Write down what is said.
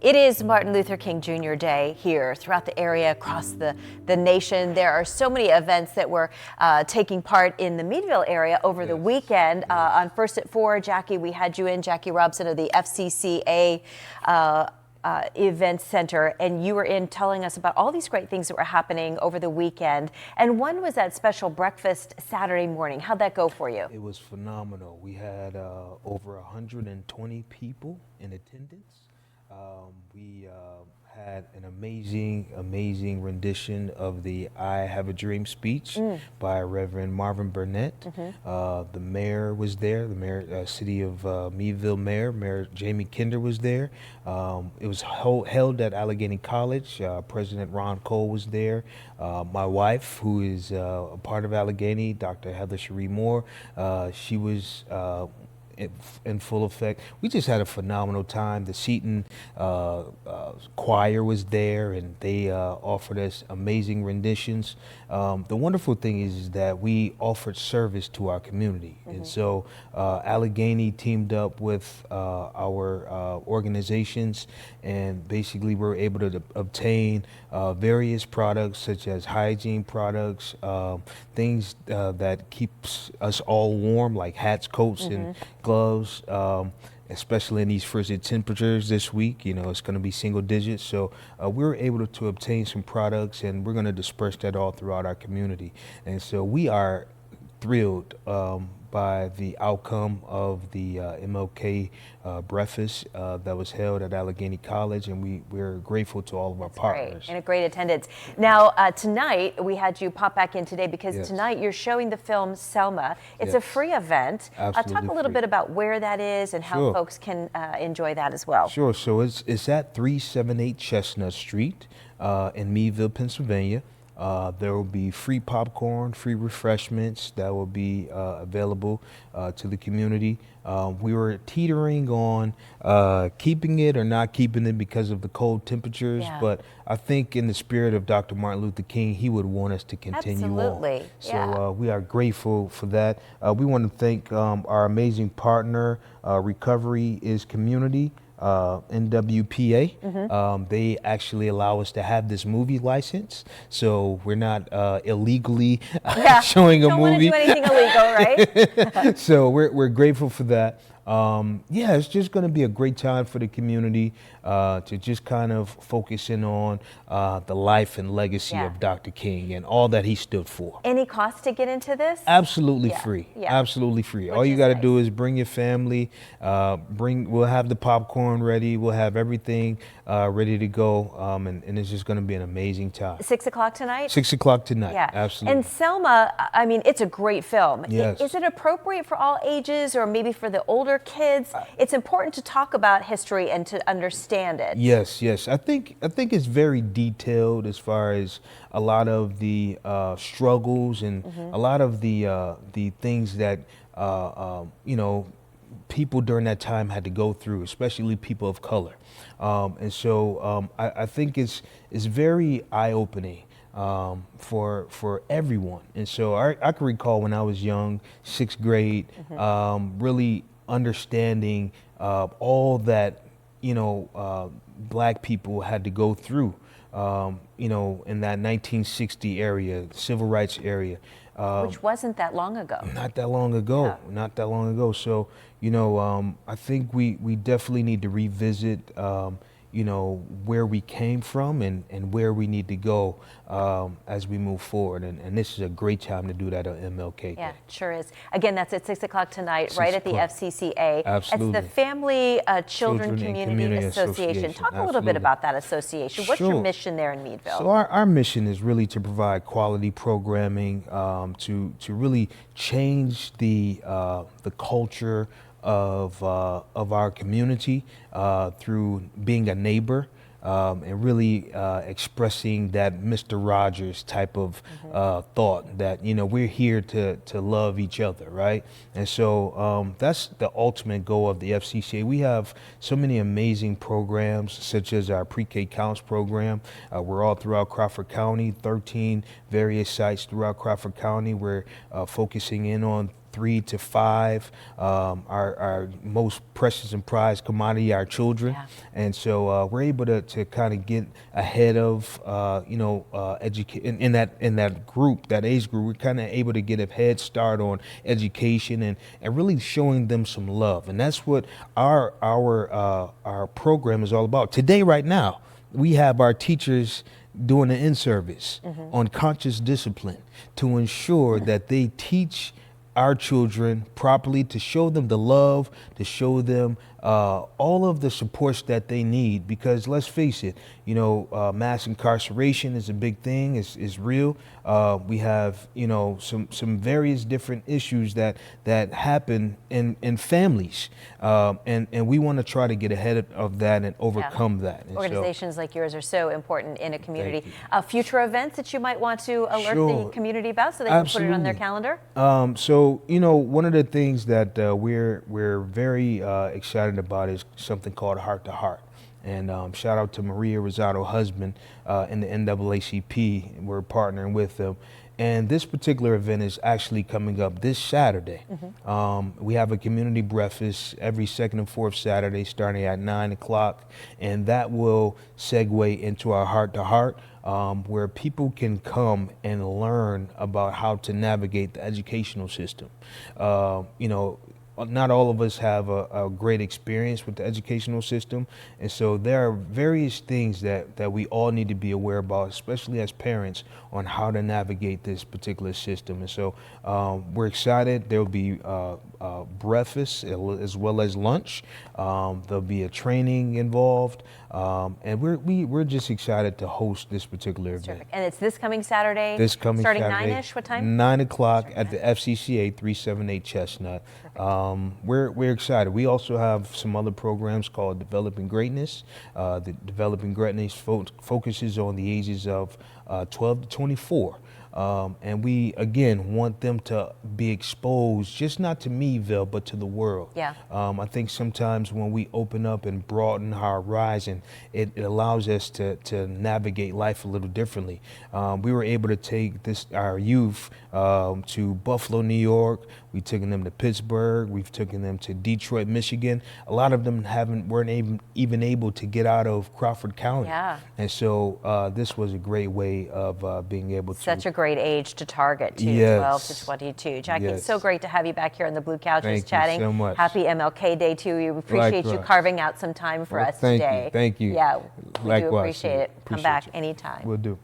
It is Martin Luther King Jr. Day here throughout the area, across the nation. There are so many events that were taking part in the Meadville area over the weekend. On First at 4, Jackie, we had you in, Jackie Robson of the FCCA Event Center, and you were in telling us about all these great things that were happening over the weekend. And one was that special breakfast Saturday morning. How'd that go for you? It was phenomenal. We had over 120 people in attendance. We had an amazing rendition of the I Have a Dream speech by Reverend Marvin Burnett. The mayor was there, the mayor, city of Meadville Mayor Jamie Kinder was there. It was held at Allegheny College. President Ron Cole was there. My wife, who is a part of Allegheny, Dr. Heather Cherie Moore, she was in full effect. We just had a phenomenal time. The Seton choir was there, and they offered us amazing renditions. The wonderful thing is that we offered service to our community. And so Allegheny teamed up with our organizations, and basically we were able to obtain various products such as hygiene products, things that keeps us all warm, like hats, coats, and gloves, especially in these frigid temperatures this week. You know, it's going to be single digits. So we were able to obtain some products, and we're going to disperse that all throughout our community. And so we are thrilled by the outcome of the MLK breakfast that was held at Allegheny College, and we're grateful to all of our partners. Great. And a great attendance. Now, tonight, we had you pop back in today because tonight you're showing the film Selma. It's a free event. Absolutely talk a little bit about where that is and how folks can enjoy that as well. Sure. So it's at 378 Chestnut Street in Meadville, Pennsylvania. There will be free popcorn, free refreshments that will be available to the community. We were teetering on keeping it or not keeping it because of the cold temperatures, but I think in the spirit of Dr. Martin Luther King, he would want us to continue on. So we are grateful for that. We want to thank our amazing partner, Recovery is Community. NWPA. They actually allow us to have this movie license, so we're not illegally showing a movie. Don't want to do anything illegal, right? So we're grateful for that. Yeah, it's just going to be a great time for the community to just kind of focus in on the life and legacy of Dr. King and all that he stood for. Any cost to get into this? Absolutely free. Absolutely free. All you got to do is bring your family. We'll have the popcorn ready. We'll have everything ready to go, and it's just going to be an amazing time. 6 o'clock tonight? 6 o'clock tonight. Yeah, absolutely. And Selma, I mean, it's a great film. Yes. Is it appropriate for all ages, or maybe for the older kids? It's important to talk about history and to understand it. Yes. I think it's very detailed as far as a lot of the struggles and a lot of the things that you know, people during that time had to go through, especially people of color. And so I think it's very eye-opening for everyone. And so I can recall when I was young, 6th grade, really understanding all that, you know, black people had to go through, you know, in that 1960 area, civil rights area. Which wasn't that long ago. Not that long ago. Not that long ago. So, you know, I think we definitely need to revisit, you know, where we came from and where we need to go as we move forward. And this is a great time to do that on MLK Day. Yeah, it sure is. Again, that's at 6 o'clock tonight, right at the FCCA. Absolutely. It's the Family Children Community Association. Talk a little bit about that association. What's your mission there in Meadville? So our mission is really to provide quality programming to really change the culture of our community through being a neighbor and really expressing that Mr. Rogers type of thought that, you know, we're here to love each other, right? And so that's the ultimate goal of the FCCA. We have so many amazing programs, such as our pre-K counts program. We're all throughout Crawford County, 13 various sites throughout Crawford County. We're focusing in on 3 to 5, our most precious and prized commodity, our children. Yeah. And so we're able to kind of get ahead of, in that group, that age group. We're kind of able to get a head start on education and really showing them some love. And that's what our program is all about. Today, right now, we have our teachers doing an in-service on conscious discipline to ensure that they teach our children properly, to show them the love, to show them all of the supports that they need. Because let's face it, mass incarceration is a big thing, is real. We have, some various different issues that happen in families. And we want to try to get ahead of that and overcome that. And organizations like yours are so important in a community. you. Future events that you might want to alert Sure. the community about so they can put it on their Absolutely. calendar? So, one of the things that we're very excited about is something called Heart to Heart. And shout out to Maria Rosado Husband in the NAACP. We're partnering with them. And this particular event is actually coming up this Saturday. We have a community breakfast every second and fourth Saturday starting at 9 o'clock. And that will segue into our Heart to Heart, where people can come and learn about how to navigate the educational system. Not all of us have a great experience with the educational system. And so there are various things that we all need to be aware about, especially as parents, on how to navigate this particular system. And so we're excited. There'll be breakfast as well as lunch. There'll be a training involved. And we're just excited to host this particular event. Terrific. And it's this coming Saturday? Starting Starting 9-ish, what time? 9 o'clock at the FCCA 378 Chestnut. We're excited. We also have some other programs called Developing Greatness. The Developing Greatness focuses on the ages of 12 to 24. And we, again, want them to be exposed, just not to Meadville, but to the world. Yeah. I think sometimes when we open up and broaden our horizon, it allows us to navigate life a little differently. We were able to take our youth to Buffalo, New York. We've taken them to Pittsburgh. We've taken them to Detroit, Michigan. A lot of them weren't even able to get out of Crawford County. Yeah. And so this was a great way of being able to. Such a great age to target, too, Yes. 12 to 22. Jackie, it's Yes. so great to have you back here on the Blue Couches Thank you chatting. so much. Happy MLK Day to you. We appreciate you Likewise. carving out some time for Well, us thank you. today. Thank you. Yeah, we do Likewise. appreciate it. Come Appreciate back you. anytime. Will do.